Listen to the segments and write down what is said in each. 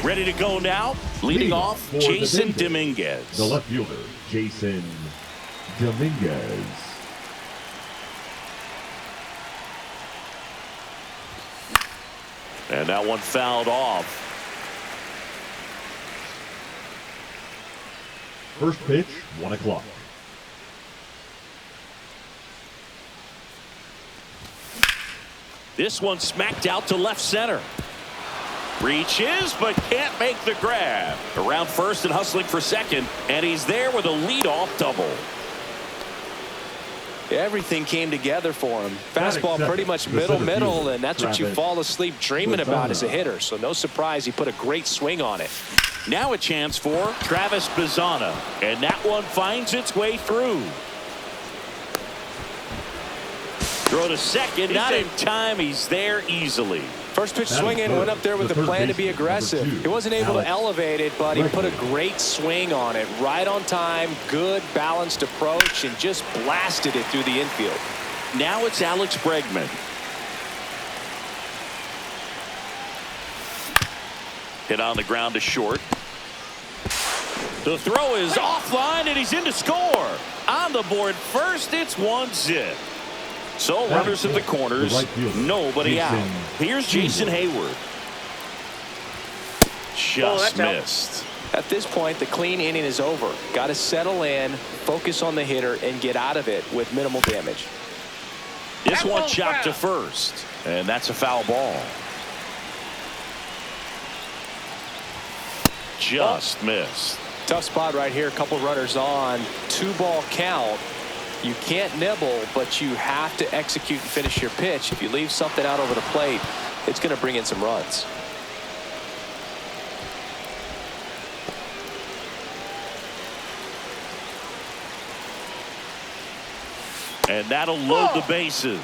Ready to go now. Leading off, Jason Dominguez. The left fielder, Jason Dominguez. And that one fouled off. First pitch, 1 o'clock. This one smacked out to left center. Reaches, but can't make the grab. Around first and hustling for second, and he's there with a leadoff double. Everything came together for him. Fastball pretty much middle, and that's what you fall asleep dreaming about as a hitter. So no surprise he put a great swing on it. Now a chance for Travis Bazzana, and that one finds its way through. Throw to second, not in time. He's there easily. First pitch swinging, went up there with the plan to be aggressive. He wasn't able to elevate it, but he put a great swing on it. Right on time, good balanced approach, and just blasted it through the infield. Now it's Alex Bregman. Hit on the ground to short. The throw is offline, and he's in to score. On the board first, it's 1-0. So runners at the corners, nobody out. Here's Jason Hayward. Just missed. At this point, the clean inning is over. Got to settle in, focus on the hitter, and get out of it with minimal damage. This one chopped to first, and that's a foul ball. Just missed. Tough spot right here. A couple runners on. 2-ball count. You can't nibble, but you have to execute and finish your pitch. If you leave something out over the plate, it's going to bring in some runs. And that'll load the bases.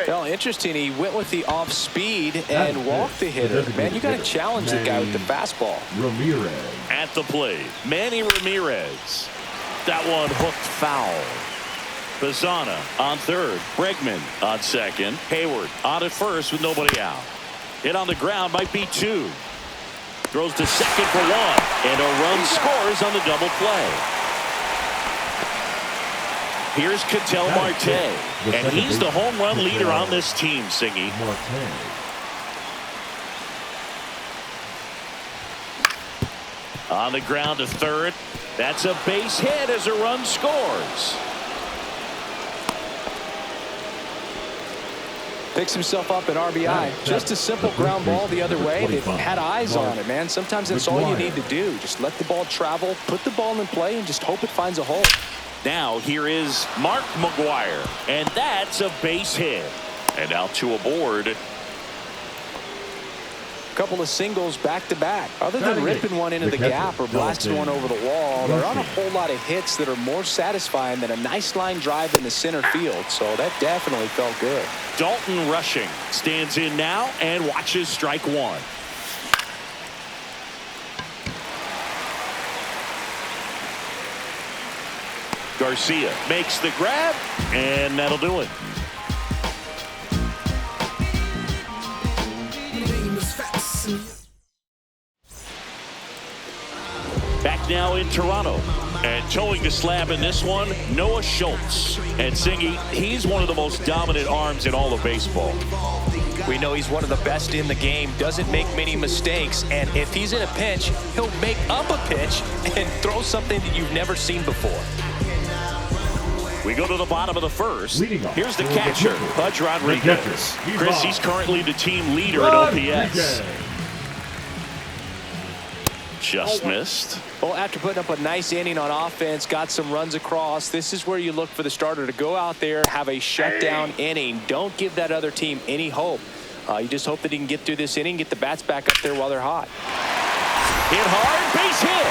Well, interesting. He went with the off speed and walked the hitter. Man, you got to challenge the guy with the fastball. Ramirez. At the plate, Manny Ramirez. That one hooked foul. Bazzana on third. Bregman on second. Hayward on at first with nobody out. Hit on the ground, might be 2. Throws to second for 1. And a run scores on the double play. Here's Ketel Marte. And he's the home run leader on this team, Singy. On the ground to third. That's a base hit as a run scores. Picks himself up at RBI. Just a simple ground ball the other way. They've had eyes on it, man. Sometimes that's all you need to do. Just let the ball travel, put the ball in play, and just hope it finds a hole. Now here is Mark McGwire, and that's a base hit. And out to aboard. Couple of singles back to back. Other than ripping one into the gap or blasting one over the wall, there aren't a whole lot of hits that are more satisfying than a nice line drive in the center field. So that definitely felt good. Dalton Rushing stands in now and watches strike 1. Garcia makes the grab, and that'll do it. Back now in Toronto, and towing the slab in this one, Noah Schultz. And Singy, he's one of the most dominant arms in all of baseball. We know he's one of the best in the game, doesn't make many mistakes, and if he's in a pinch, he'll make up a pitch and throw something that you've never seen before. We go to the bottom of the first. Here's the catcher, Pudge Rodriguez. Chris, he's currently the team leader at OPS. Just missed. Well, after putting up a nice inning on offense, got some runs across, this is where you look for the starter to go out there, have a shutdown inning. Don't give that other team any hope. You just hope that he can get through this inning, get the bats back up there while they're hot. Hit hard, base hit.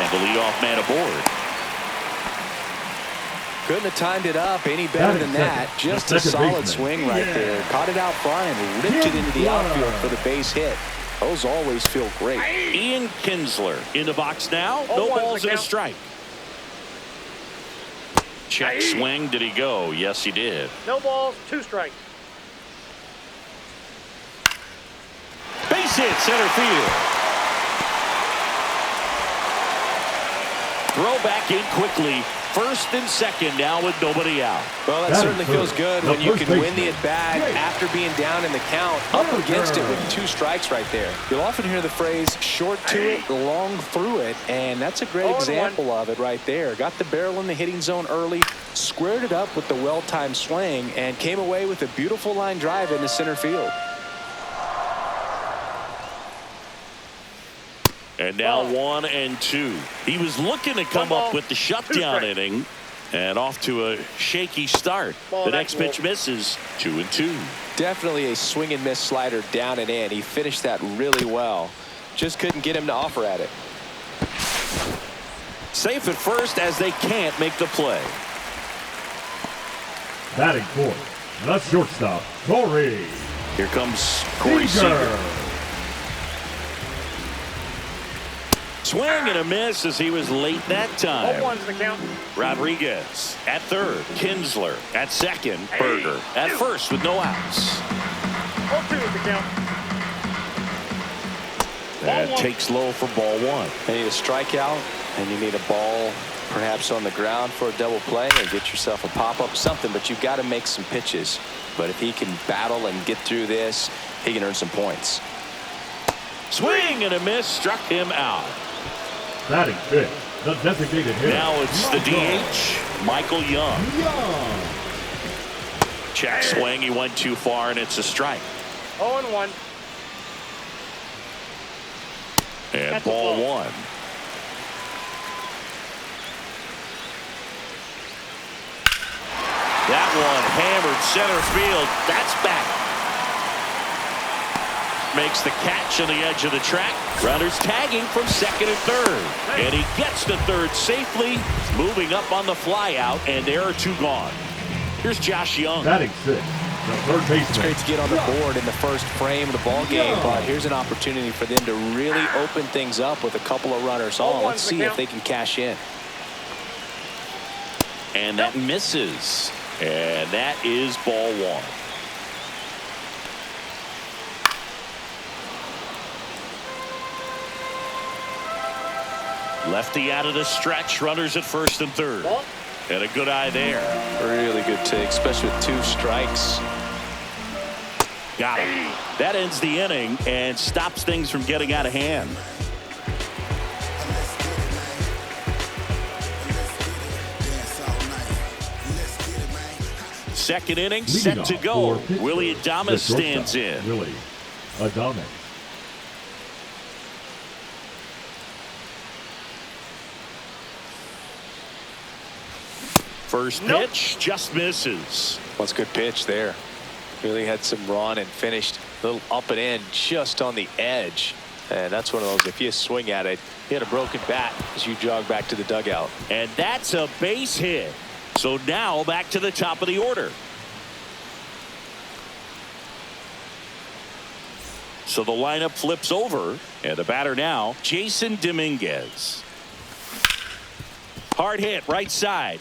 And the leadoff man aboard. Couldn't have timed it up any better than that. Just a solid swing right there. Caught it out front and ripped it into the outfield for the base hit. Those always feel great. Ian Kinsler in the box now. No balls and a strike. Check swing. Did he go? Yes, he did. No balls, 2 strikes. Base hit center field. Throw back in quickly. First and second now with nobody out. Well, that certainly feels good when you can win the at-bat after being down in the count, up against it with 2 strikes right there. You'll often hear the phrase, short to it, long through it, and that's a great example of it right there. Got the barrel in the hitting zone early, squared it up with the well-timed swing, and came away with a beautiful line drive into center field. And now 1-2. He was looking to come up with the shutdown inning, and off to a shaky start. The next pitch misses. 2-2. Definitely a swing and miss slider down and in. He finished that really well. Just couldn't get him to offer at it. Safe at first as they can't make the play. Batting fourth, the shortstop, Corey. Here comes Corey Seager. Swing and a miss as he was late that time. 0-1's the count. Rodriguez at third. Kinsler at second. Berger at first with no outs. 0-2 is the count. That takes low for ball 1. You need a strikeout, and you need a ball perhaps on the ground for a double play, or get yourself a pop-up, something, but you've got to make some pitches. But if he can battle and get through this, he can earn some points. Swing and a miss, struck him out. Batting fifth, the designated hitter. Now it's the DH, Michael Young. Check swing, he went too far, and it's a strike. 0-1. And ball 1. That one hammered center field. That's back. Makes the catch on the edge of the track. Runners tagging from second and third. And he gets to third safely, moving up on the fly out, and there are 2 gone. Here's Josh Young. Batting sixth, the third baseman. It's great to get on the board in the first frame of the ball game, but here's an opportunity for them to really open things up with a couple of runners on. Let's see if they can cash in. And that misses. And that is ball 1. Lefty out of the stretch, runners at first and third. And a good eye there. Really good take, especially with 2 strikes. Got it. That ends the inning and stops things from getting out of hand. Second inning set to go. Willie Adames stands in. Willie Adames. First pitch just misses. What's a good pitch there. Really had some run and finished a little up and in just on the edge. And that's one of those, if you swing at it, you had a broken bat as you jog back to the dugout. And that's a base hit. So now back to the top of the order. So the lineup flips over, and the batter now, Jason Dominguez. Hard hit, right side.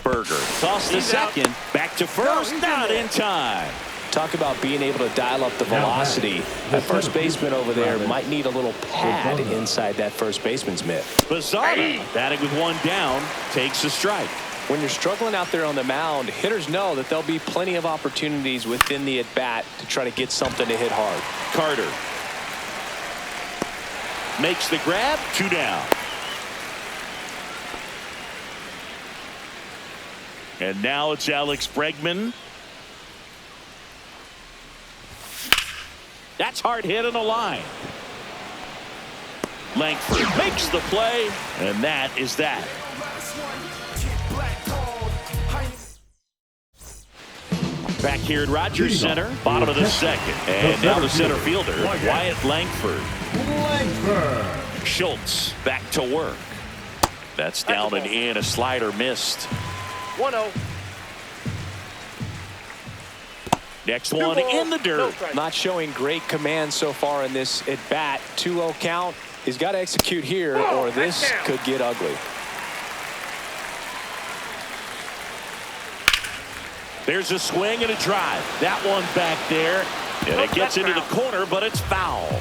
Berger toss to second, back to first, not in time. Talk about being able to dial up the velocity. That first baseman over there might need a little pad inside that first baseman's mitt. Bazzana, batting with 1 down, takes a strike. When you're struggling out there on the mound, hitters know that there'll be plenty of opportunities within the at-bat to try to get something to hit hard. Carter makes the grab, 2 down. And now it's Alex Bregman. That's hard hit in the line. Langford makes the play, and that is that. Back here at Rogers Center, bottom of the second. And now the center fielder, Wyatt Langford. Schultz back to work. That's down and in, a slider missed. 1-0. Next one in the dirt. Not showing great command so far in this at bat. 2-0 count. He's got to execute here, or this could get ugly. There's a swing and a drive. That one back there. And it gets into the corner, but it's foul.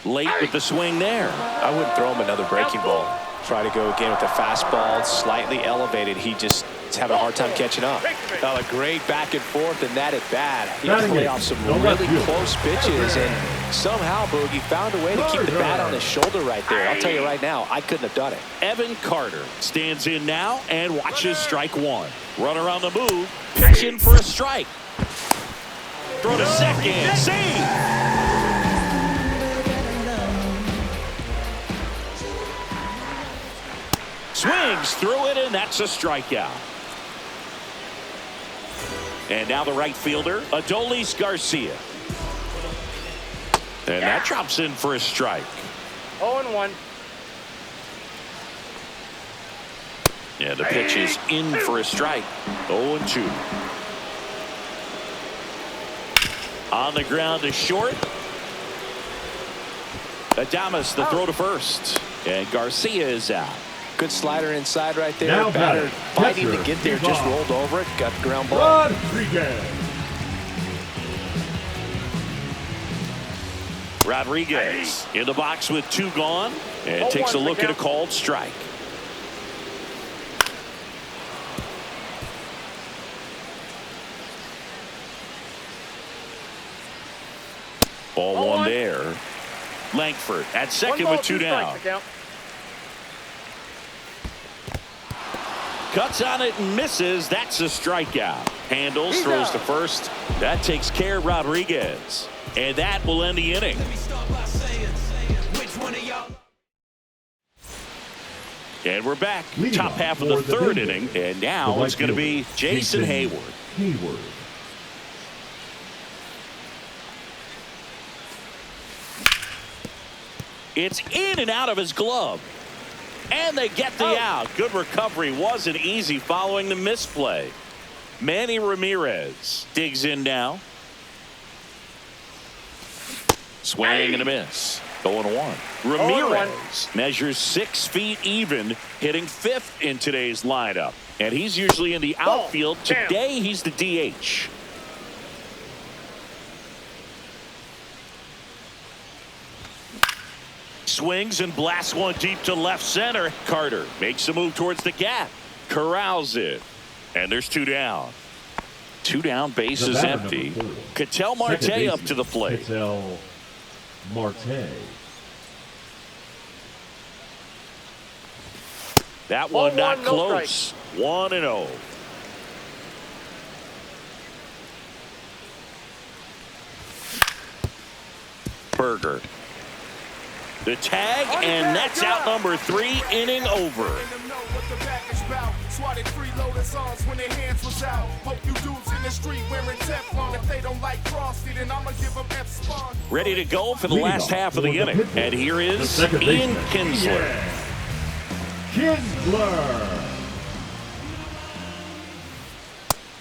Late with the swing there. I wouldn't throw him another breaking ball. Try to go again with the fastball, slightly elevated. He just is having a hard time catching up. A great back and forth, and that at bat. He can play off some really close pitches, and somehow Boogie found a way to keep the bat on his shoulder right there. I'll tell you right now, I couldn't have done it. Evan Carter stands in now and watches strike one. Runner on the move, pitching for a strike. Throw to second, save! Swings through it, and that's a strikeout. And now the right fielder, Adolis Garcia. And that drops in for a strike. 0-1. Yeah, the pitch is in for a strike. 0-2. On the ground to short. Adames the throw to first. And Garcia is out. Good slider inside right there. Now Batter fighting to catcher, get there, just rolled over it, got the ground ball. Rodriguez in the box with two gone, and takes a look at a called strike. Ball one there. Langford at second with two down. Cuts on it and misses. That's a strikeout. Handles, throws to first. That takes care of Rodriguez. And that will end the inning. And we're back. Top half of the third inning. And now it's going to be Jason Hayward. It's in and out of his glove. And they get the out. Good recovery. Wasn't easy following the misplay. Manny Ramirez digs in now. Swing and a miss. 0-1. Ramirez measures 6 feet even, hitting 5th in today's lineup. And he's usually in the outfield. Today he's the DH. Swings and blasts one deep to left center. Carter makes a move towards the gap. Corrals it. And there's two down. Two down, bases empty. Ketel Marte up to the plate. Ketel Marte. That one not close. 1-0. Berger. The tag, and that's out number 3, inning over. Ready to go for the last half of the inning. And here is Ian Kinsler.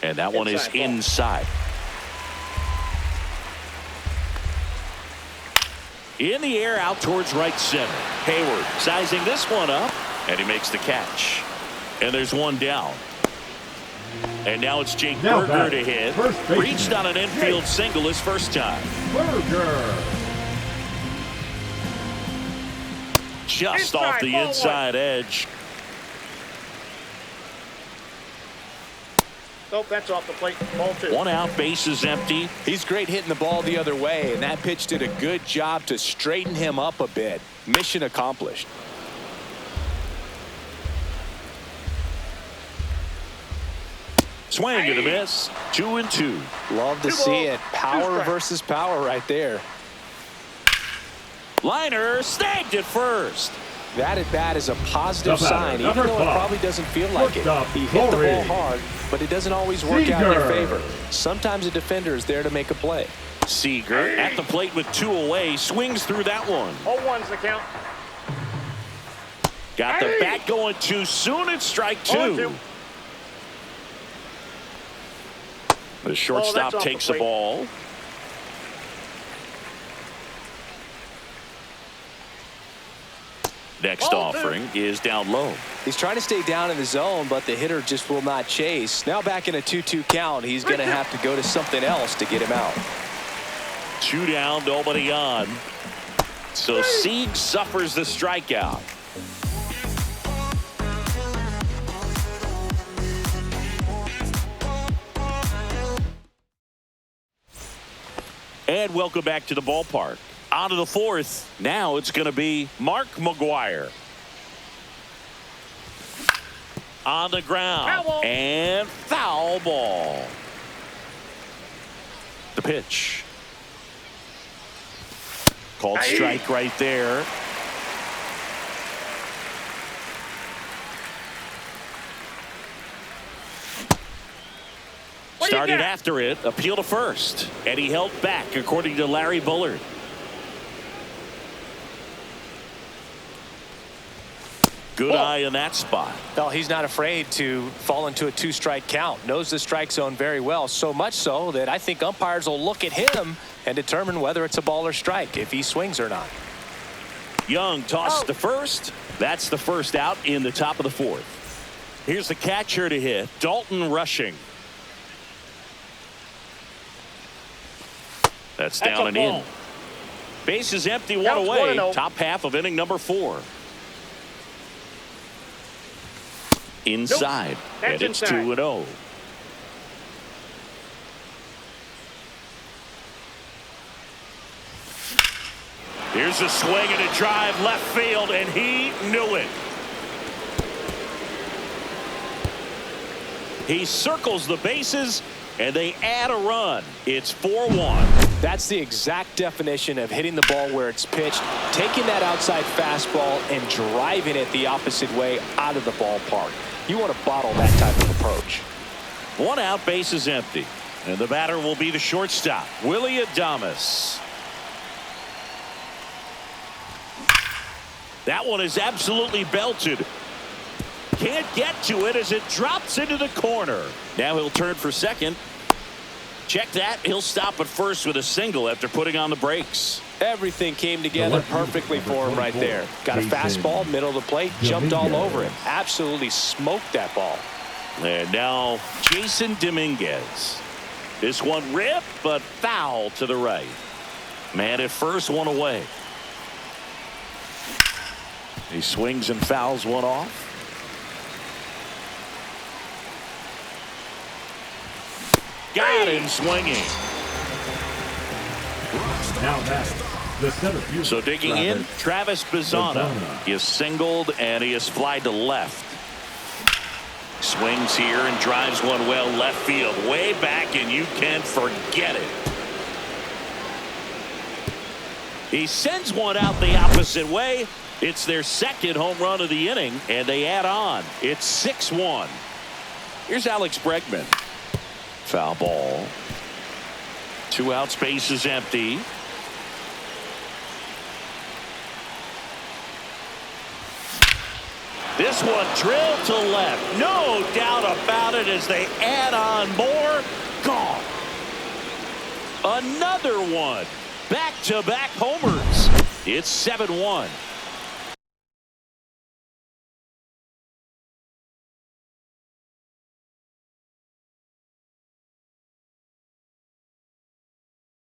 And that one is inside. In the air out towards right center. Hayward sizing this one up, and he makes the catch. And there's one down. And now it's Jake Berger to hit. Reached on an infield single his first time. Berger. Just off the inside edge. Nope, that's off the plate. Ball 2. One out, bases empty. He's great hitting the ball the other way, and that pitch did a good job to straighten him up a bit. Mission accomplished. Swing and a miss. 2-2. Love to see it. Power versus power right there. Liner snagged at first. That at bat is a positive sign, even though it probably doesn't feel like it. He hit the ball hard, but it doesn't always work out in your favor. Sometimes a defender is there to make a play. Seager at the plate with 2 away, swings through that one. 0-1's the count. Got the bat going too soon. It's strike 2. The shortstop takes the ball. Next offering is down low. He's trying to stay down in the zone, but the hitter just will not chase. Now back in a 2-2 count, he's going to have to go to something else to get him out. 2 down, nobody on. So Sieg suffers the strikeout. And welcome back to the ballpark. On to the 4th. Now it's going to be Mark McGwire. On the ground. Foul ball. And foul ball. The pitch. Called strike right there. Started after it, appeal to first, and he held back, according to Larry Bullard. Good eye in that spot. No, he's not afraid to fall into a 2-strike count. Knows the strike zone very well, so much so that I think umpires will look at him and determine whether it's a ball or strike, if he swings or not. Young tosses to first. That's the first out in the top of the 4th. Here's the catcher to hit, Dalton Rushing. That's down and in. Base is empty, one away. Top half of inning number 4. Inside. And it's 2-0. Here's a swing and a drive left field, and he knew it. He circles the bases, and they add a run. It's 4-1. That's the exact definition of hitting the ball where it's pitched, taking that outside fastball and driving it the opposite way out of the ballpark. You want to bottle that type of approach. 1 out, base is empty. And the batter will be the shortstop, Willie Adames. That one is absolutely belted. Can't get to it as it drops into the corner. Now he'll turn for second. Check that. He'll stop at first with a single after putting on the brakes. Everything came together perfectly for him right there. Got a fastball, middle of the plate, jumped all over it. Absolutely smoked that ball. And now Jason Dominguez. This one ripped, but foul to the right. Man at first, one away. He swings and fouls one off. Got him swinging. Now that's the center field. So digging in, Travis Bazzana. He is singled and he is flied to left. Swings here and drives one well left field, way back, and you can forget it. He sends one out the opposite way. It's their second home run of the inning, and they add on. It's 6-1. Here's Alex Bregman. Foul ball. 2 outs, base is empty. This one drilled to left. No doubt about it as they add on more. Gone. Another one. Back-to-back homers. It's 7-1.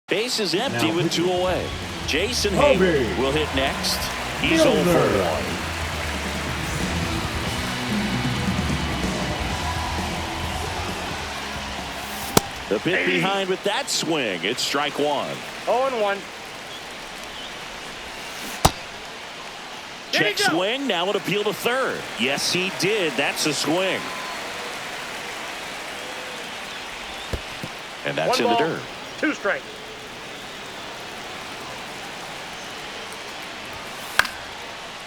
Base is empty with 2 away. Jason Hayward will hit next. He's 0 for 1. The pit behind with that swing. It's strike 1. 0-1. Check swing. Now an appeal to third. Yes, he did. That's a swing. And that's in the dirt. 2 strikes.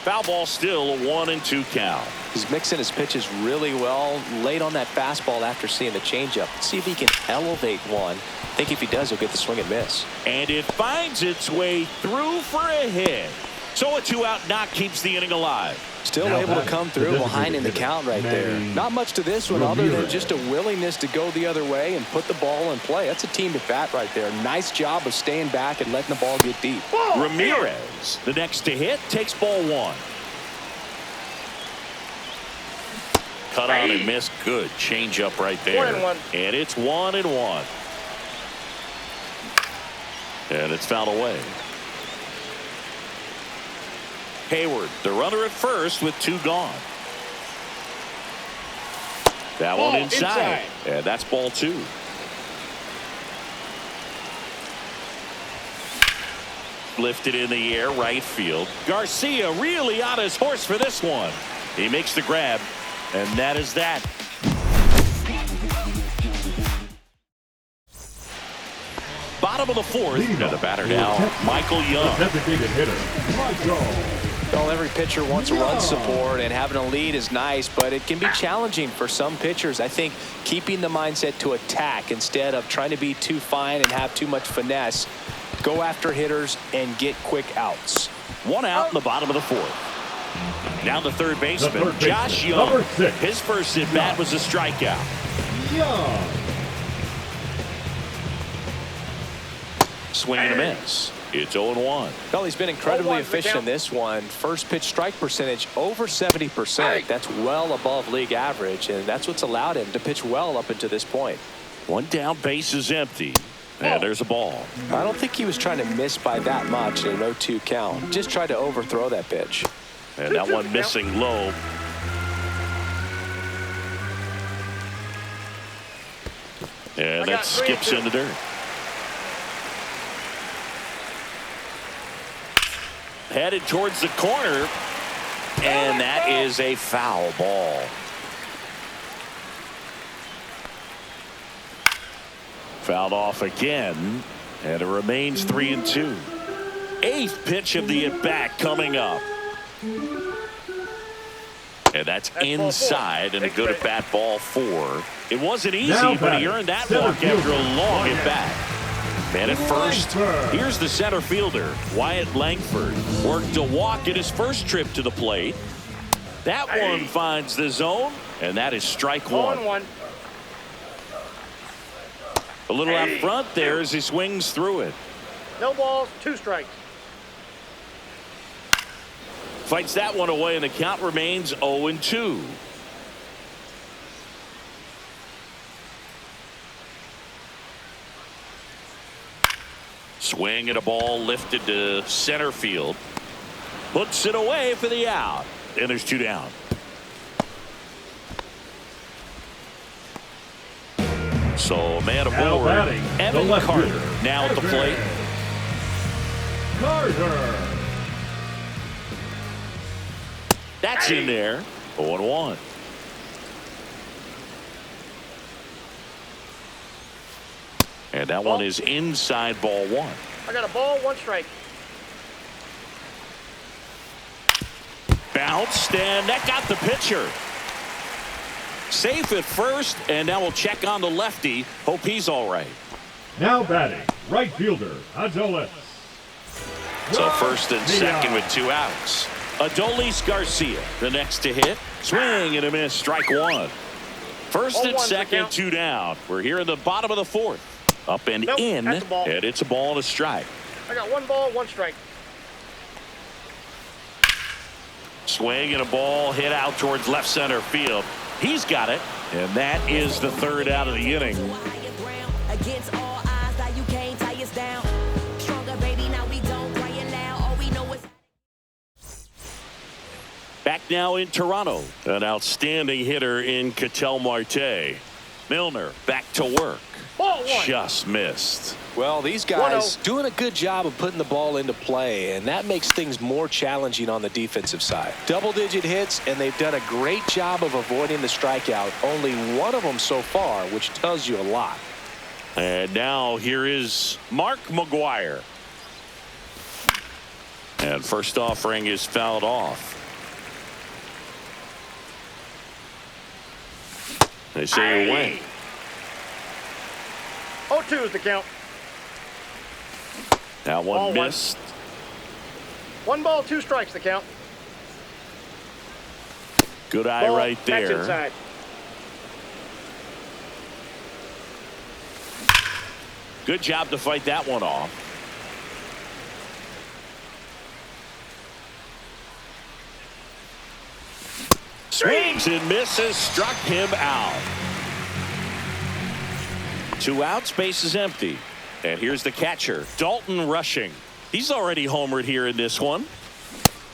Foul ball, still a 1-2 count. He's mixing his pitches really well, late on that fastball after seeing the changeup. Let's see if he can elevate one. I think if he does, he'll get the swing and miss. And it finds its way through for a hit. So a 2-out knock keeps the inning alive. Still able to come through behind in the count right there. Not much to this one other than just a willingness to go the other way and put the ball in play. That's a team at bat right there. Nice job of staying back and letting the ball get deep. Ramirez, the next to hit, takes ball 1. Cut on and miss. Good change up right there. 1-1. And it's 1-1. And it's fouled away. Hayward, the runner at first with 2 gone. That one inside. And that's ball 2. Lifted in the air, right field. Garcia really on his horse for this one. He makes the grab, and that is that. Bottom of the 4th. And the batter now, Michael Young. Designated hitter, Michael. Well, every pitcher wants a run support, and having a lead is nice, but it can be challenging for some pitchers. I think keeping the mindset to attack instead of trying to be too fine and have too much finesse. Go after hitters and get quick outs. 1 out in the bottom of the 4th. Down the third baseman, Josh Young. Number 6. His first at bat was a strikeout. Young. Swing and a miss. It's 0-1. Well, he's been incredibly 0-1 efficient in this one. First pitch strike percentage over 70%. That's well above league average, and that's what's allowed him to pitch well up until this point. 1 down, base is empty. And there's a ball. I don't think he was trying to miss by that much in an 0-2 count. Just tried to overthrow that pitch. And that one missing low. And that skips in the dirt. Headed towards the corner. And that is a foul ball. Fouled off again, and it remains 3-2. 8th pitch of the at-bat coming up. And that's inside, and a good at-bat, ball 4. It wasn't easy, but he earned that walk after a long at-bat. Man at first, here's the center fielder, Wyatt Langford. Worked a walk at his first trip to the plate. That one finds the zone, and that is strike 1. 1-1. A little out front there as he swings through it. No balls, 2 strikes. Fights that one away, and the count remains 0-2. Swing and a ball lifted to center field. Puts it away for the out. And there's 2 down. So man aboard, Evan Carter now at the plate. Carter. That's in there. 0-1. And that one is inside, ball 1. I got a ball, 1 strike. Bounced, and that got the pitcher. Safe at first, and now we'll check on the lefty. Hope he's all right. Now batting, right fielder, Adolis. So first and second with 2 outs. Adolis Garcia, the next to hit. Swing and a miss, strike 1. First and second, 2 down. We're here in the bottom of the 4th. Up and in, and it's a ball and a strike. I got 1 ball, 1 strike. Swing and a ball hit out towards left center field. He's got it, and that is the 3rd out of the inning. Back now in Toronto, an outstanding hitter in Ketel Marte. Milner back to work. Ball 1. Just missed. Well, these guys doing a good job of putting the ball into play, and that makes things more challenging on the defensive side. Double-digit hits, and they've done a great job of avoiding the strikeout. Only 1 of them so far, which tells you a lot. And now here is Mark McGuire. And first offering is fouled off. They say away. 0-2 is the count. That one missed. 1 ball, 2 strikes the count. Good eye Ball, right there. that's inside. Good job to fight that one off. Swings and misses, struck him out. 2 outs, base is empty. And here's the catcher, Dalton Rushing. He's already homered here in this one.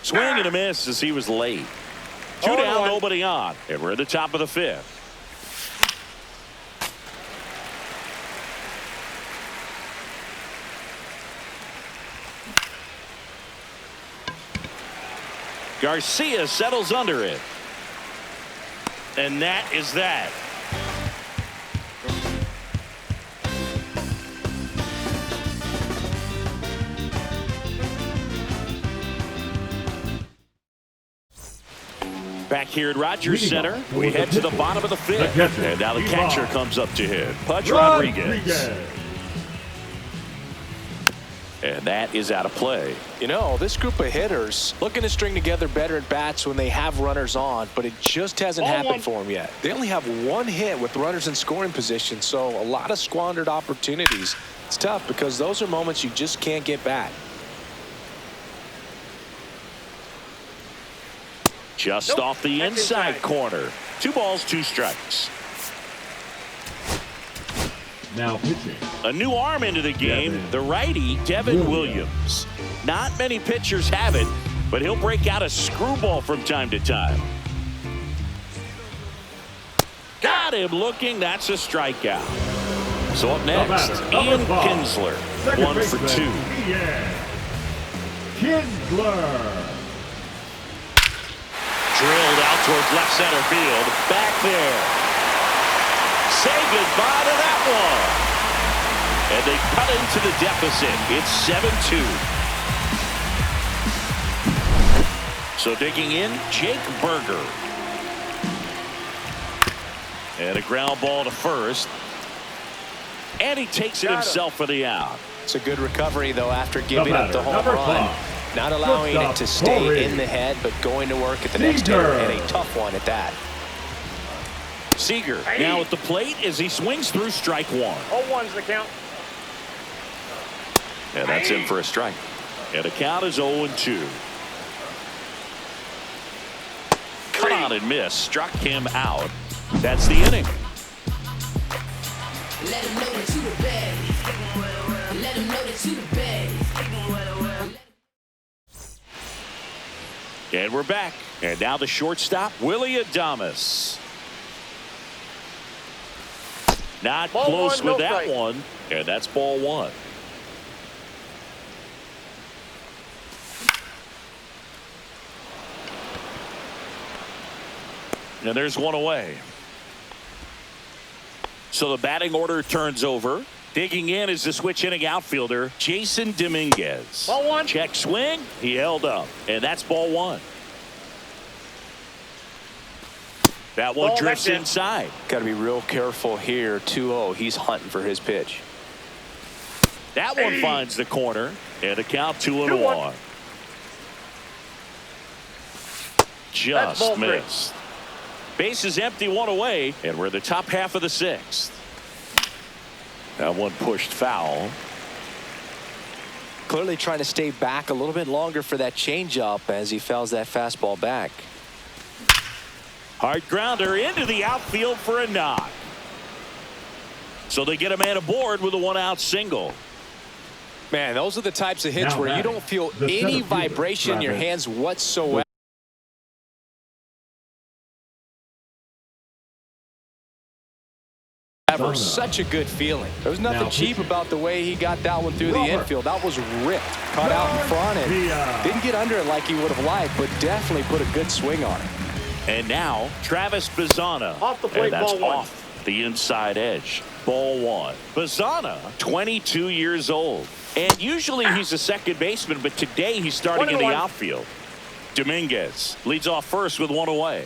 Swing and a miss as he was late. 2 down, nobody on. And we're at the top of the 5th. Garcia settles under it. And that is that. Back here at Rogers Center, we head to the bottom of the 5th. And now the catcher comes up to hit. Pudge Rodriguez. And that is out of play. You know, this group of hitters looking to string together better at bats when they have runners on, but it just hasn't happened for them yet. They only have 1 hit with runners in scoring position, so a lot of squandered opportunities. It's tough because those are moments you just can't get back. Just off the inside corner. 2 balls, 2 strikes. Now pitching. A new arm into the game, the righty, Devin Williams. Not many pitchers have it, but he'll break out a screwball from time to time. Got him looking. That's a strikeout. So up next, Ian Kinsler. 1 for 2. Kinsler. Drilled out towards left center field. Back there. Say goodbye to that one. And they cut into the deficit. It's 7-2. So digging in, Jake Berger. And a ground ball to first. And he takes it himself for the out. It's a good recovery, though, after giving up the home run. Not allowing it to stay in the head, but going to work at the next hitter, and a tough one at that. Seager now at the plate as he swings through strike 1. 0-1's the count. And that's in for a strike. And the count is 0-2. Cut on and miss. Struck him out. That's the inning. Let him know that you the best. Let him know that you the best. And we're back. And now the shortstop, Willie Adames. Not Ball close 1, no with that strike. one. And that's ball 1. And there's 1 away. So the batting order turns over. Digging in is the switch inning outfielder, Jason Dominguez. Ball 1. Check swing. He held up. And that's ball 1. That one Ball drifts next in. inside. Got to be real careful here. 2-0. He's hunting for his pitch. That one finds the corner. And the count 2-1. 2-1. Just ball 3. missed. Base is empty, 1 away. And we're the top half of the 6th. That one pushed foul. Clearly trying to stay back a little bit longer for that changeup as he fouls that fastball back. Hard grounder into the outfield for a knock. So they get a man aboard with a 1-out single. Man, those are the types of hits Now where you batting, don't feel the any center fielder, vibration in your Travis. hands whatsoever. Such a good feeling. There was nothing Now cheap pitching. about the way he got that one through the Robert. infield. That was ripped. Caught out in front and Via. didn't get under it like he would have liked, but definitely put a good swing on it. And now Travis Bazzana. Off the plate, and that's ball 1. off the inside edge. Ball 1. Bazzana, 22 years old. And usually he's a second baseman, but today he's starting in the 1-1. outfield. Dominguez leads off first with 1 away.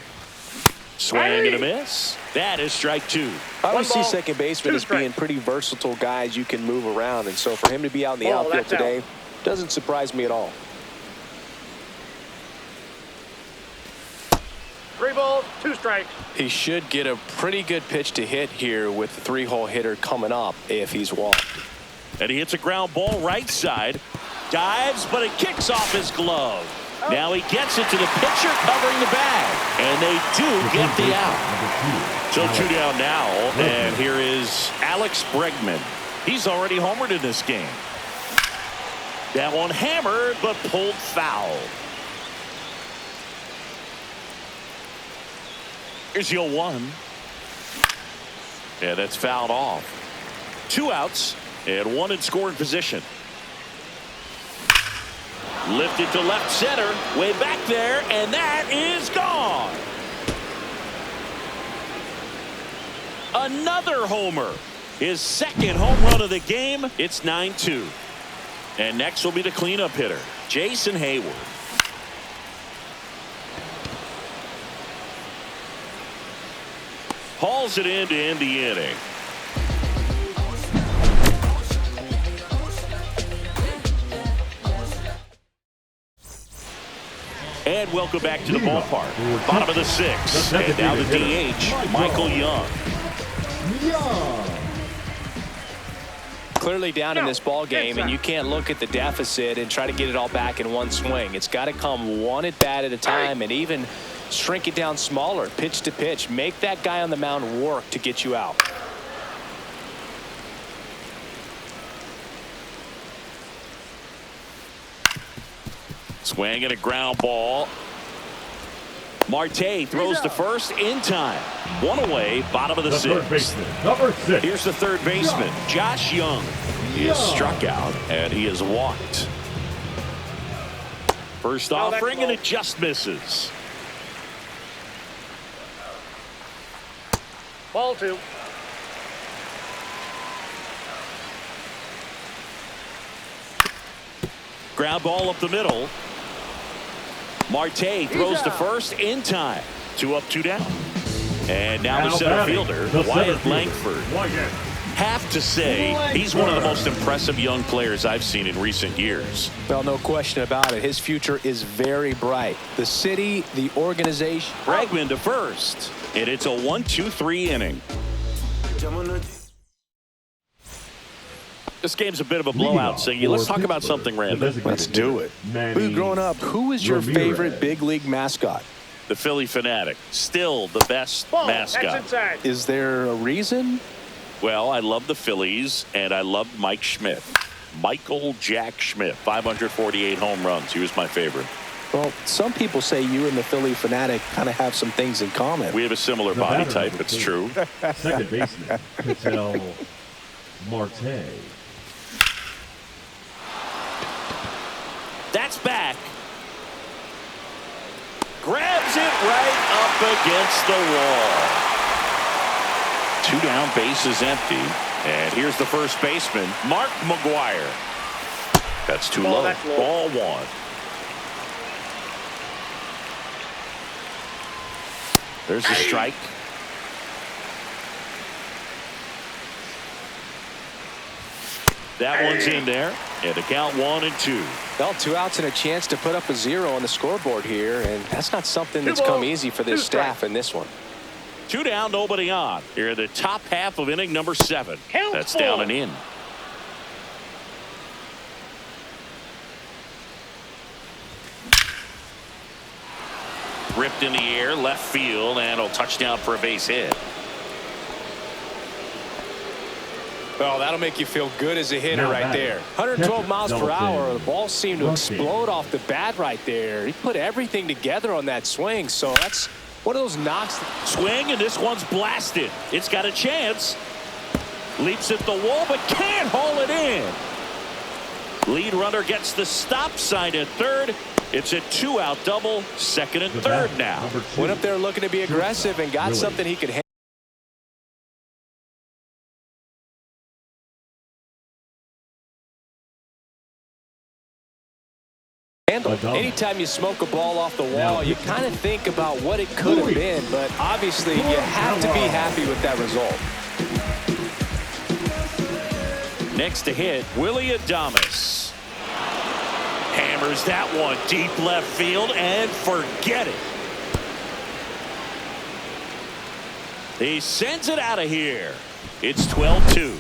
Swing and a miss. That is strike 2. I always 1 see ball, second basemen 2 as being strikes. pretty versatile guys you can move around, and so for him to be out in the Ball, outfield that's out. today doesn't surprise me at all. 3 balls, 2 strikes. He should get a pretty good pitch to hit here with the 3-hole hitter coming up if he's walked. And he hits a ground ball right side. Dives, but it kicks off his glove. Now he gets it to the pitcher covering the bag. And they do get the out. So 2 down now. And here is Alex Bregman. He's already homered in this game. That one hammered but pulled foul. Here's your 1. Yeah, that's fouled off. 2 outs and 1 in scoring position. Lifted to left center, way back there, and that is gone. Another homer. His second home run of the game. It's 9-2. And next will be the cleanup hitter, Jason Hayward. Hauls it in to end the inning. And welcome back to the ballpark. Bottom of the 6th. And now the DH, Michael Young. Clearly down in this ball game, and you can't look at the deficit and try to get it all back in one swing. It's got to come one at bat at a time, and even shrink it down smaller, pitch to pitch. Make that guy on the mound work to get you out. Swing and a ground ball. Marte throws to first in time. 1 away, bottom of the 6th. Number 6. Here's the third baseman, Josh Young. He is struck out and he is walked. First offering and it just misses. Ball 2. Ground ball up the middle. Marte throws to first in time. 2 up, 2 down. And now the center fielder, Wyatt Langford. Have to say, he's one of the most impressive young players I've seen in recent years. Well, no question about it. His future is very bright. The city, the organization. Bregman to first. And it's a 1-2-3 inning. This game's a bit of a blowout, so let's talk about something random. Let's do it. Boo, growing up, who was your favorite big league mascot? The Philly Fanatic. Still the best mascot. Is there a reason? Well, I love the Phillies, and I loved Mike Schmidt. Michael Jack Schmidt, 548 home runs. He was my favorite. Well, some people say you and the Philly Fanatic kind of have some things in common. We have a similar body type. It's true. Second baseman, Patel Marte. That's back. Grabs it right up against the wall. 2 down, bases empty. And here's the first baseman, Mark McGuire. That's too low. Ball 1. There's a strike. That one's in there. And the count 1-2. Well, 2 outs and a chance to put up a 0 on the scoreboard here, and that's not something that's come easy for this staff in this one. 2 down, nobody on. Here in the top half of inning number 7. That's down and in. Ripped in the air, left field, and a touchdown for a base hit. Well, that'll make you feel good as a hitter right there. 112 miles per hour. The ball seemed to explode off the bat right there. He put everything together on that swing, so that's one of those knocks. Swing, and this one's blasted. It's got a chance. Leaps at the wall, but can't haul it in. Lead runner gets the stop sign at third. It's a 2-out double, second and third now. Went up there looking to be aggressive and got something he could handle. Anytime you smoke a ball off the wall, you kind of think about what it could have been, but obviously you have to be happy with that result. Next to hit, Willie Adames. Hammers that one deep left field and forget it. He sends it out of here. It's 12-2.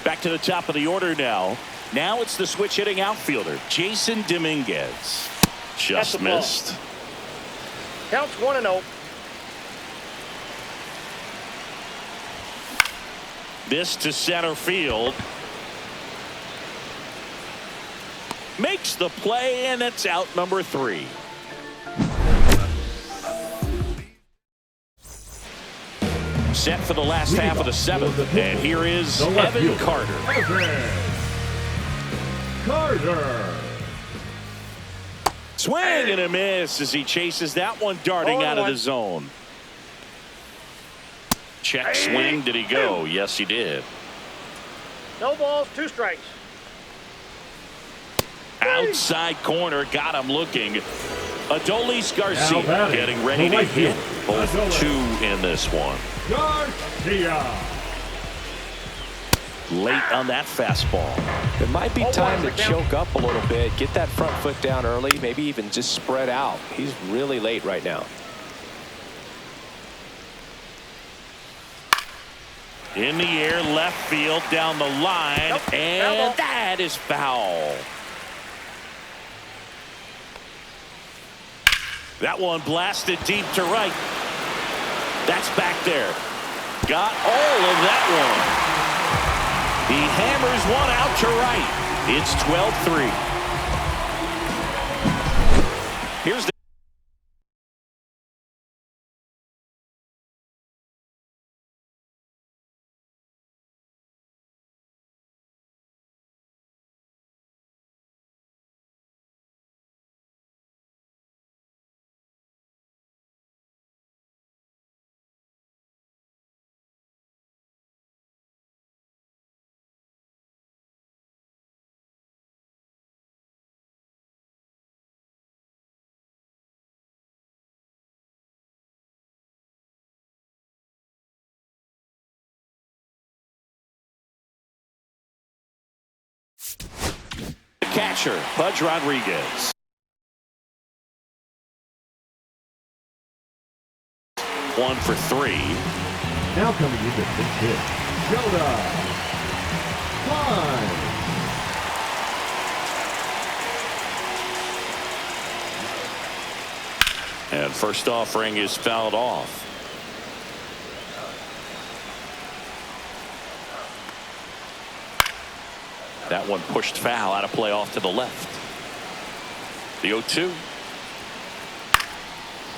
Back to the top of the order now. Now it's the switch hitting outfielder, Jason Dominguez. Just missed. Counts 1-0. This to center field. Makes the play, and it's out number 3. Set for the last half of the 7th, and here is Evan Carter. Carter. Swing and a miss as he chases that one darting out of the zone. Check swing. Did he go? Yes, he did. No balls, 2 strikes. Outside corner, got him looking. Adolis Garcia getting ready to hit. Both 2 in this one. Garcia. Late on that fastball. It might be time to choke up a little bit, get that front foot down early, maybe even just spread out. He's really late right now. In the air, left field, down the line, and that is foul. That one blasted deep to right. That's back there. Got all of that one. He hammers one out to right. It's 12-3. Here's the catcher, Pudge Rodriguez. 1 for 3. Now coming in to pitch hit. Jonah. Fine. And first offering is fouled off. That one pushed foul, out of play off to the left. The 0-2.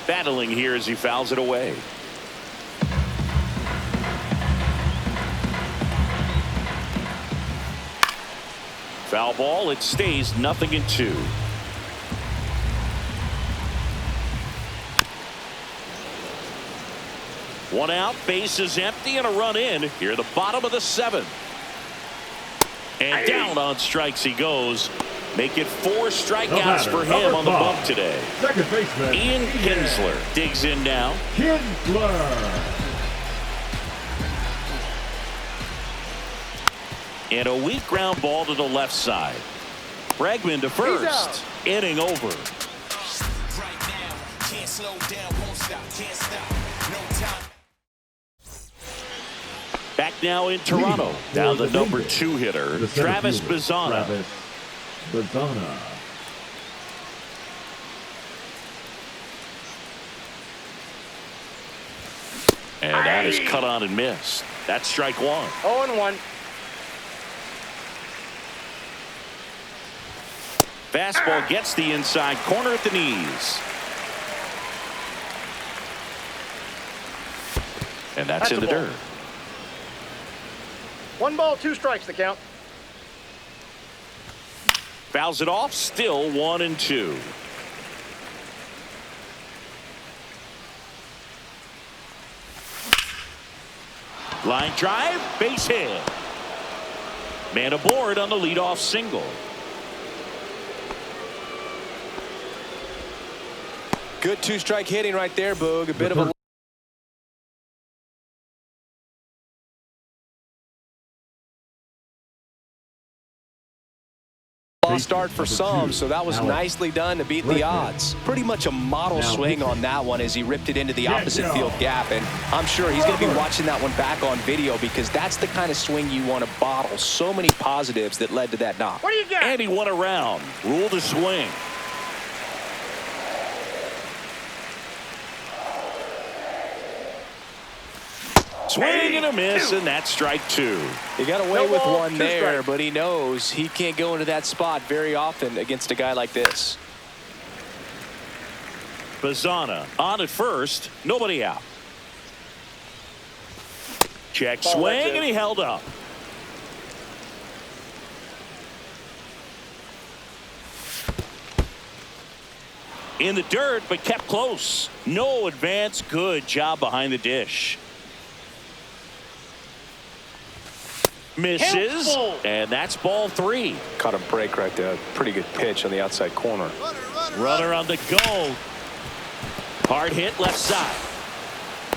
Battling here as he fouls it away. Foul ball. It stays 0-2. One out, base is empty, and a run in. Here at the bottom of the 7th. And down on strikes he goes. Make it 4 strikeouts for him on the bump today. Second baseman Ian Kinsler digs in now. Kinsler. And a weak ground ball to the left side. Bregman to first. Inning over. Right now, can't slow down, won't stop, can't stop, no time. Back now in Toronto. Down the number 2 hitter, Travis Bazzana. Travis Bazzana. And that is cut on and missed. That's strike 1. 0-1. Fastball gets the inside corner at the knees. And that's in the dirt. 1 ball, 2 strikes the count. Fouls it off, still 1-2. Line drive, base hit. Man aboard on the leadoff single. Good 2-strike hitting right there, Boog. A bit of a lost start for some, so that was nicely done to beat the odds. Pretty much a model swing on that one as he ripped it into the opposite field gap, and I'm sure he's going to be watching that one back on video because that's the kind of swing you want to bottle. So many positives that led to that knock. What do you got? And he won a round. Rule to swing. Swing and a miss, and that's strike two. He got away No with ball, one two there, strikes. but he knows he can't go into that spot very often against a guy like this. Bazana on at first, nobody out. Check Ball swing, right, and he held up. In the dirt, but kept close. No advance. Good job behind the dish. Misses, Helpful. and that's ball three. Caught a break right there. Pretty good pitch on the outside corner. Runner on the go. Hard hit left side.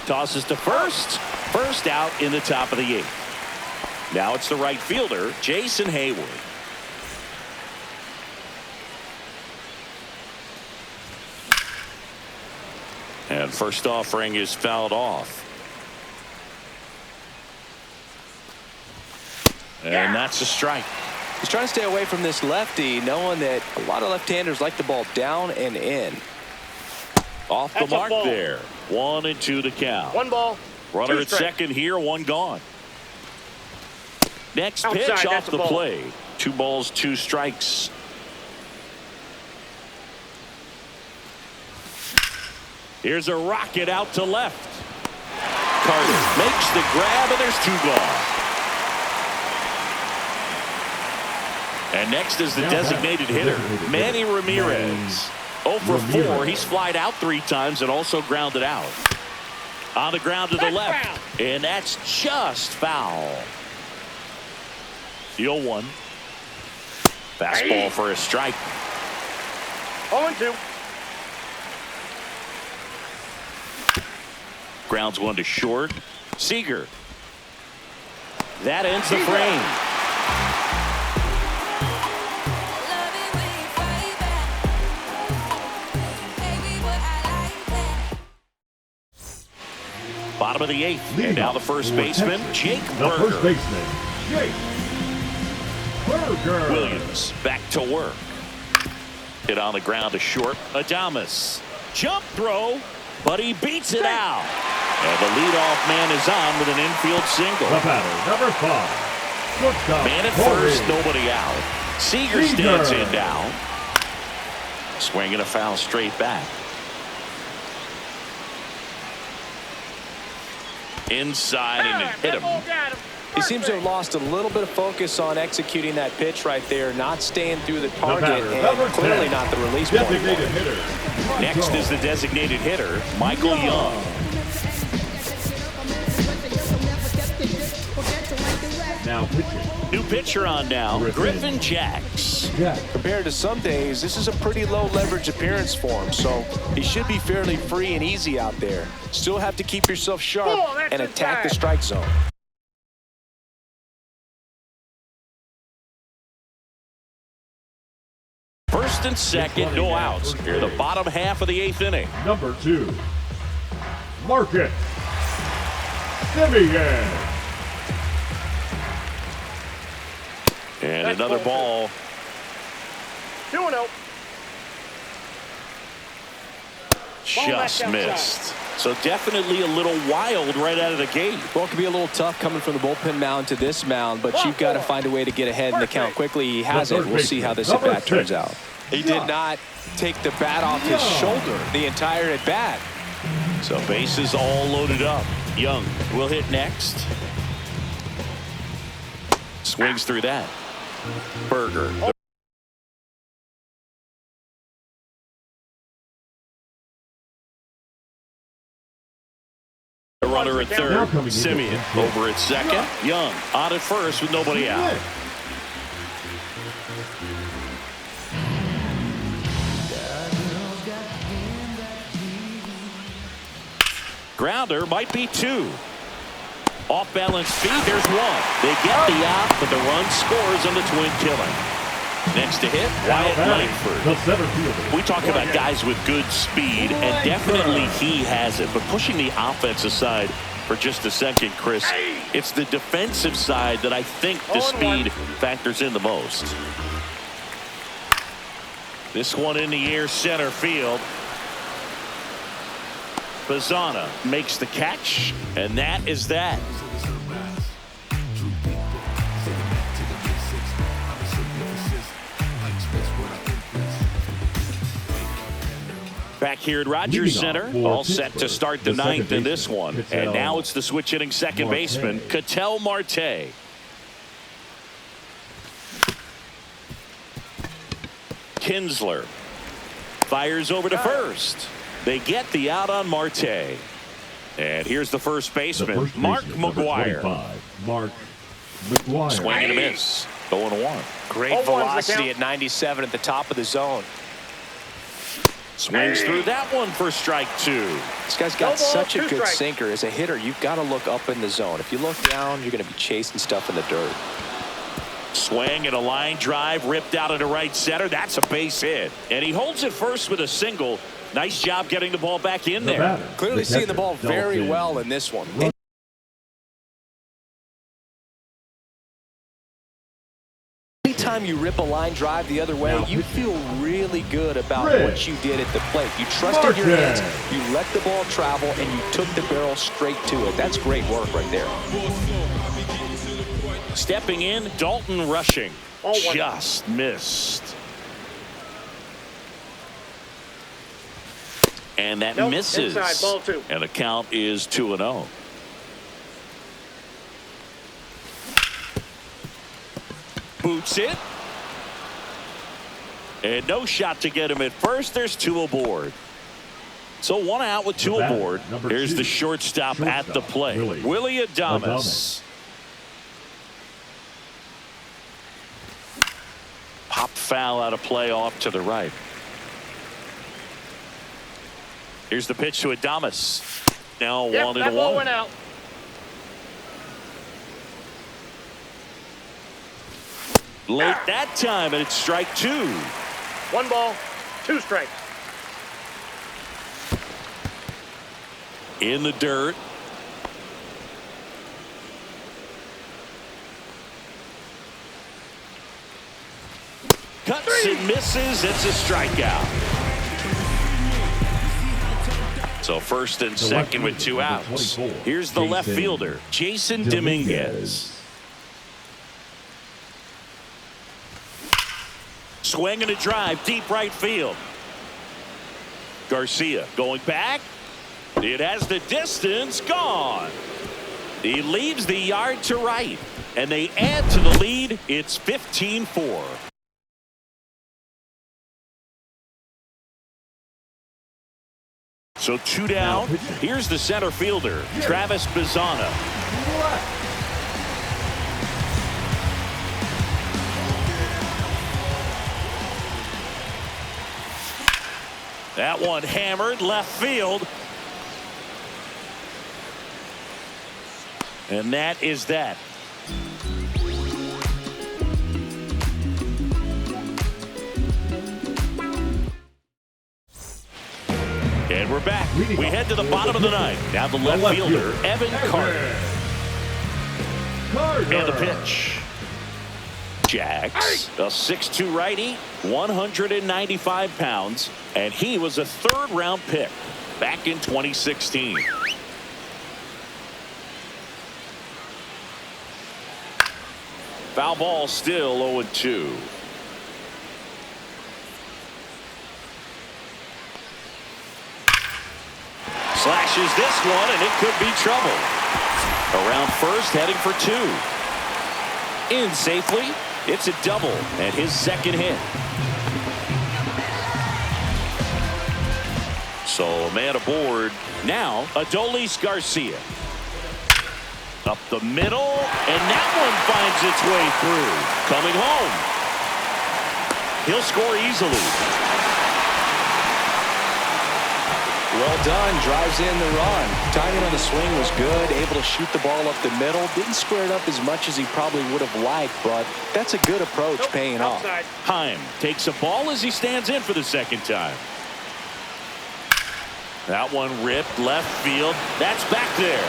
Tosses to first. First out in the top of the eighth. Now it's the right fielder, Jason Hayward. And first offering is fouled off. And that's a strike. He's trying to stay away from this lefty, knowing that a lot of left-handers like the ball down and in. Off the That's a mark ball. there. 1-2 to count. One ball. Runner two at strikes. second here, one gone. Next Outside, pitch off that's a the ball. play. 2 balls, 2 strikes. Here's a rocket out to left. Carter makes the grab, and there's 2 gone. And next is the designated hitter, Manny Ramirez. 0 for 4. He's flied out 3 times and also grounded out. On the ground to the That's left. foul. And that's just foul. The 0-1. Fastball for a strike. 0-2. Grounds one to short. Seager. That ends the frame. Love it when you fight back. Baby, but I like that. Bottom of the 8th. Leading And now off the first for baseman, Texas, Jake the first Berger. baseman, Jake Berger. Williams back to work. Hit on the ground to short. Adames. Jump throw, but he beats it out. And the leadoff man is on with an infield single. The batter, number 5, shortstop, Man at Corey. first, nobody out. Seager stands in down. Swinging a foul straight back. Inside and it hit him. Got him. He seems to have lost a little bit of focus on executing that pitch right there, not staying through the The target, batter, and number clearly 10, not the release point. designated hitter. Next is the designated hitter, Michael Young. Now pitching. New pitcher on now, Griffin Jacks. Jack. Compared to some days, this is a pretty low leverage appearance for him, so he should be fairly free and easy out there. Still have to keep yourself sharp Oh, that's and attack the inside. strike zone. First and second, no outs. Here, the bottom half of the 8th inning. Number 2, Marcus Simeon. And That's another ball ball. 2-0. Just outside. missed. So definitely a little wild right out of the gate. Well, it could be a little tough coming from the bullpen mound to this mound, but you've got to find a way to get ahead in the count quickly. He hasn't. We'll see how this at-bat turns out. He did not take the bat off his shoulder the entire at-bat. So bases all loaded up. Young will hit next. Swings through that. Berger. The runner at Now third. coming into Simeon the field. over at second. Young on at first with nobody out. Grounder might be 2. Off balance feet, there's 1. They get the out, but the run scores on the twin killing. Next to hit, Wyatt Langford. The center fielder. We talk about guys with good speed, and definitely he has it. But pushing the offense aside for just a second, Chris, it's the defensive side that I think the speed factors in the most. This one in the air center field. Bazzana makes the catch, and that is that. Back here at Rogers Center, all set to start the ninth in this one. And now it's the switch hitting second baseman, Ketel Marte. Kinsler fires over to first. They get the out on Marte. And here's the first baseman, Mark McGuire. Mark McGuire. Swing and a miss. 0-1. Great velocity at 97 at the top of the zone. Swings through that one for strike two. This guy's got such a good sinker. As a hitter, you've got to look up in the zone. If you look down, you're going to be chasing stuff in the dirt. Swing and a line drive ripped out into right center. That's a base hit. And he holds it first with a single. Nice job getting the ball back in there. Clearly seeing the ball very well in this one. Anytime you rip a line drive the other way, you feel really good about what you did at the plate. You trusted your hands, you let the ball travel, and you took the barrel straight to it. That's great work right there. Stepping in, Dalton Rushing. Just missed. And that misses. Inside, ball two. And the count is 2-0. Boots it. And no shot to get him at first. There's two aboard. So one out with two aboard. Here's the shortstop at the plate. Willie Adames. Popped foul out of play off to the right. Here's the pitch to Adames. Now 1-1. That ball went out. Late that time, and it's strike two. 1 ball, 2 strikes. In the dirt. Cuts and misses. It's a strikeout. So first and second with 2 outs. Here's the left fielder, Jason Dominguez. Swing and a drive, deep right field. Garcia going back. It has the distance, gone. He leaves the yard to right, and they add to the lead. It's 15-4. So 2 down. Here's the center fielder, Travis Bazzana. That one hammered left field. And that is that. And we're back. We head to the bottom of the ninth. Now the left fielder, Evan Carter. And the pitch. Jax, a 6'2" righty, 195 pounds, and he was a third-round pick back in 2016. Foul ball, still 0-2. Slashes this one, and it could be trouble. Around first, heading for 2. In safely. It's a double and his second hit. So a man aboard. Now Adolis Garcia. Up the middle, and that one finds its way through. Coming home. He'll score easily. Well done. Drives in the run. Timing on the swing was good. Able to shoot the ball up the middle. Didn't square it up as much as he probably would have liked, but that's a good approach, paying off. Heim takes a ball as he stands in for the second time. That one ripped left field. That's back there.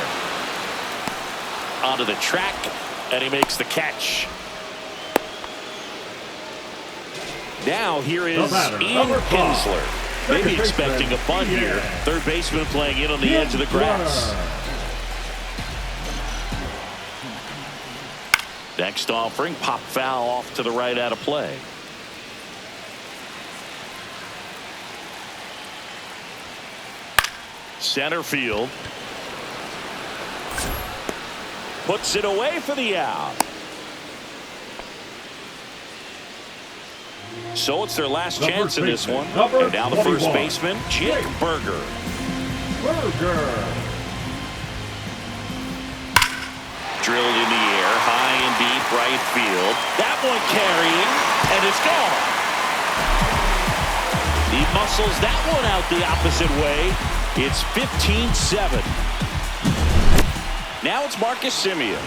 Onto the track, and he makes the catch. Now here is Ian Kinsler. Maybe expecting a bunt here. Third baseman playing in on the edge of the grass. Next offering, pop foul off to the right out of play. Center field. Puts it away for the out. So it's their last chance in this one. And now the first baseman, Jake Berger. Drilled in the air, high and deep right field. That one carrying, and it's gone. He muscles that one out the opposite way. It's 15-7. Now it's Marcus Semien.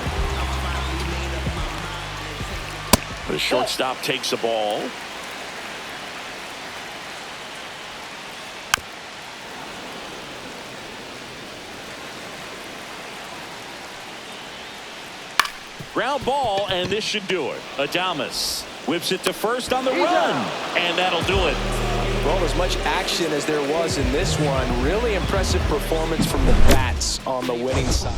The shortstop takes a ball. Ground ball, and this should do it. Adames whips it to first on the run, and that'll do it. Well, as much action as there was in this one, really impressive performance from the bats on the winning side.